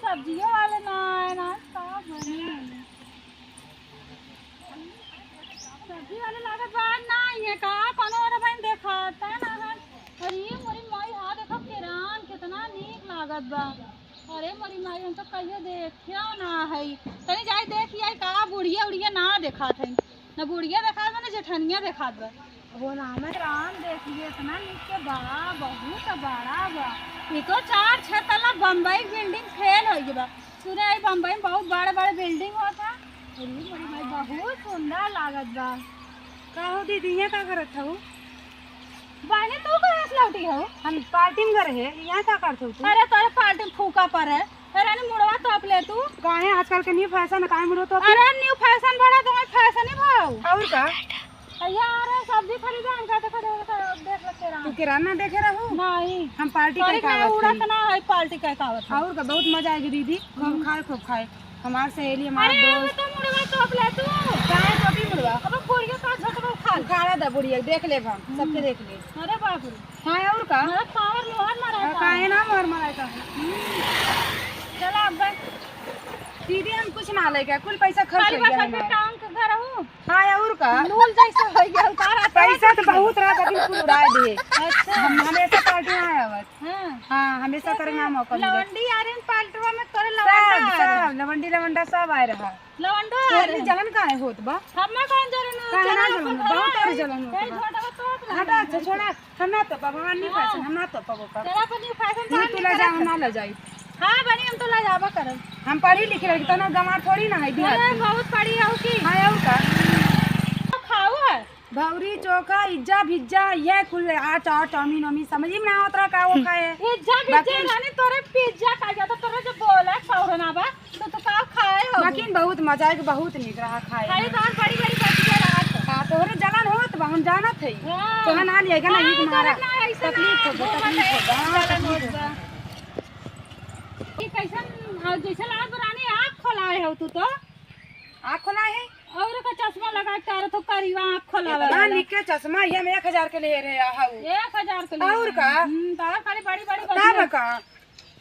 सब्जियों वाले ना आए ना का बने सब्जी वाले लागत बा ना ये का कोनो और बहन देखाता ना है। अरे मोरी माई हां देखो किरान कितना नीक लागत बा। अरे मोरी माई हम तो कहियो देखियो ना है तनी जाई देखी आई का बुढ़िया उड़िया ना देखात है ना बुढ़िया देखात बा ना जेठनिया देखात बा। वो ना मैं राम देखिए इतना नीक के बड़ा बहुत बड़ा बा। इको 4-6 तला बम्बई बिल्डिंग फेल हो गई बा। सुने आई बम्बई में बहुत बड़े बड़े बिल्डिंग होता। अरे मोरी माई बहुत सुंदर लागत बा। का हो दीदी यहाँ का करत हूँ? बाने तू कहाँ से लौटी हो? हम पार्टी में गए हैं, यहाँ का करत हूँ तू? अरे तोरे पार्टी में फूका पर है। अरे ने मुड़वा टॉप ले तू। काहे आजकल के न्यू फैशन काहे मुड़ो तो? अरे न्यू फैशन बड़ा तुम्हारे फैशन ही भाव। और का? यार सब्जी खरीदा हम कहते देख ले तेरा। तू किराना देखे रहू? नहीं हम पार्टी करे का का उड़त ना है पार्टी का कावत। और का बहुत मजा आएगी दीदी। खूब खाए हमार सहेली हमार अरे दोस्त। तो मुड़वा टॉप ले तू। काहे टोपी मुड़वा? अब बुढ़िया का झटका खा खाड़ा दा बुढ़िया देख ले हम सबके देख ले। अरे बाप रे। हां और का? मेरा पावर लोहार मारा काहे ना मार मारा का? चला अब दीदी हम कुछ ना लेके कुल पैसा खर्च खाली हो बस गया अपने हमारा। टांग के घर हूं। हां और का? नूल जैसा हो गया उतारा। पैसा तो बहुत रहा लेकिन कुल उड़ा दिए। अच्छा हम हमेशा पार्टी में आए आवत। हां हाँ हमेशा करे ना मौका मिले। लवंडी आ रही पाल्टवा में करे सब लवंडी लवंडा सब आए रहा। लवंडो तोरी जलन काहे होत बा? हमें कौन जलन काहे ना जलन बहुत और जलन होत बा। छोटा तो हटा अच्छा छोड़ा हम ना तो भगवान नहीं फैशन हम ना तो पबो कर तेरा पर न्यू फैशन तू तुला जा हम ना ले जाई। हां बनी हम तो ला जाबा करब। हम पढ़ी लिखी लड़की तना गंवार थोड़ी ना है बिहार अरे की। बहुत पड़ी हो की हां और का? खाओ है भौरी चोखा इज्जा भिज्जा ये कुल आट चाउमीन ओमी समझ में ना आवत रहा का वो खाए। पिज्जा पिज्जा नानी तोरे पिज्जा खा जाता तोरे जो बोला सौरना बा तो का खाए हो। लेकिन बहुत मजा है बहुत निक रहा खाए। खाली दान बड़ी बड़ी बच्चियां रात का तोरे जलन होत बा हम जानत है। हां तो ना लिएगा ना एक मारा तकलीफ हो तकलीफ हो कैसन जैसे लाल बुरानी आँख खोलाए हो तू तो आँख खोला है और का चश्मा लगा के तारा तो करीवा आँख खोलावे ना लिख के चश्मा ये हम 1000 के ले रहे हाउ 1000 के लिए और का तारा खाली बड़ी बड़ी का का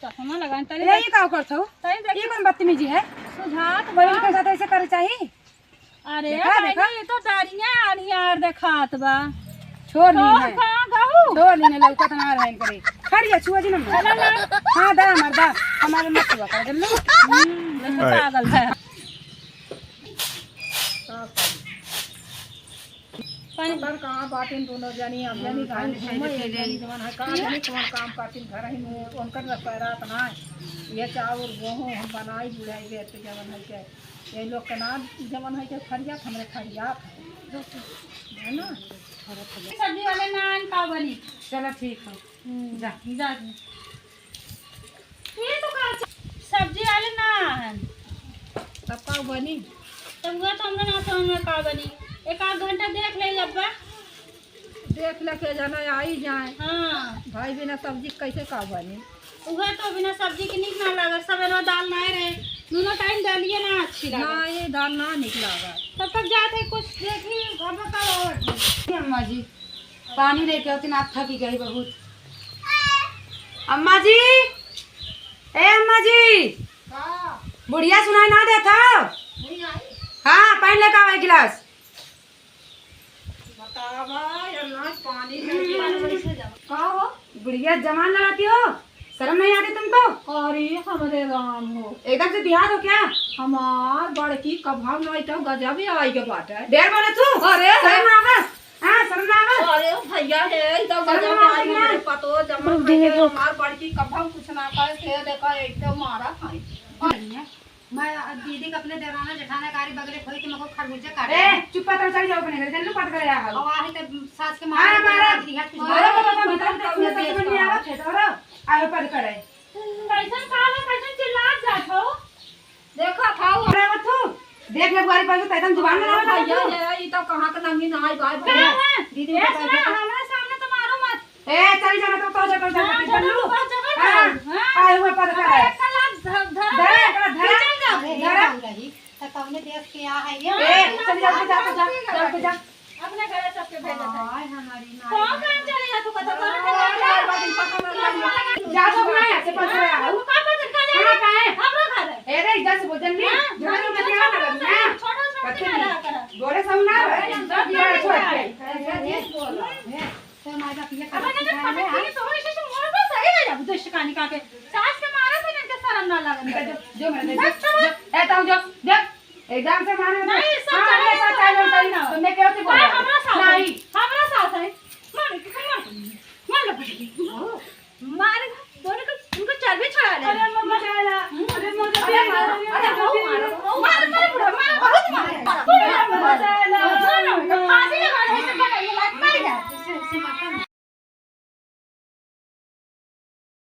चश्मा लगान तले यही का करत हो तई ये कौन बदतमीजी है? सुझात बड़ी के साथ ऐसे करे चाहिए? अरे देखा ये तो दारियां आनियार देखात बा छोड़ नहीं है कहां गहू छोड़ नहीं लौकत ना रहन करे खड़िया छुआ जी ना हां दा मर्दा हमारे मत हुआ कर जल्लू पागल है पानी भर कहां बाटिन दोनों जानी हम जानी घाल जानी जवन है काम नहीं कौन काम पाटिन घर ही में उनकर पैरात ना ये चावल गेहूं हम बनाई बुढ़ाई गए तो जवन है के ये लोग के ना जवन है के खड़िया हमरे खड़िया है ना सब्जी वाले नान का बनी। चलो ठीक है जा जा ये तो का सब्जी वाले नान तब का बनी तब वो तो हमने ना समझ में का बनी एक आध घंटा देख ले अब्बा देख लेके जाना आई जाए। हां भाई बिना सब्जी कैसे का बनी? उहे तो बिना सब्जी के नीक ना लागे सवेरे दाल ना रहे दोनों टाइम डालिए ना अच्छी लागे ना ये दाल ना निकलागा तब तक जाते कुछ देखी घर में का और अम्मा जी पानी लेके होती ना थकी गई बहुत। अम्मा जी ए अम्मा जी बुढ़िया सुनाई ना देता नहीं आई हाँ पानी लेके आवे गिलास बतावा या ना पानी से जा का हो बुढ़िया जवान लगाती हो शर्म नहीं आती तुमको? अरे हमारे राम हो एकदम से बिहार हो क्या? हमार बड़की कभाव नहीं तो गजब ही आई के बात है देर बोले तू अरे शर्म ना आवे हाँ शर्म ना आवे अरे भैया है तो गजब आई मेरे पतो जमा है हमार बड़की कभाव कुछ ना करे से देखा एकदम मारा खाई मैं दीदी का अपने देवराना जेठाना कारी बगले खोई के मको खरबूजा काटे ए चुप पता चल जाओ अपने घर जल्दी पट करे आ अब आहे ते सास के मारा मारा दिखा कुछ अरे बाबा भीतर तक समझ नहीं आवत है तोरा आए पर करे कैसन काला कैसन चिल्ला जात हो देखो खाओ अरे मत तू देख ले बुआरी पर एकदम जुबान में ना भैया है ये तो कहां का नंगी नहाई भाई दीदी हमारे सामने तो मारो मत ए चल जाना तो जा कर जा हां आए हुए पर करे धरे एकरा धरे रही तो कौने देश के आ है ये ए चल जा अपने घर सबके भेजा था हाय हमारी मां कौन काम चले है तू कतो कर जा तो बनाया से पकड़ आ का पता करे हां काहे तो मायदा पिए अब ना पकड़ के तो ऐसे तो मोर तो सही ना जाबू दुष्ट कानी का के सास के मारे से इनके शर्म ना लगे जो मेरे दे ए ताऊ जो देख एकदम से मारे नहीं सब चले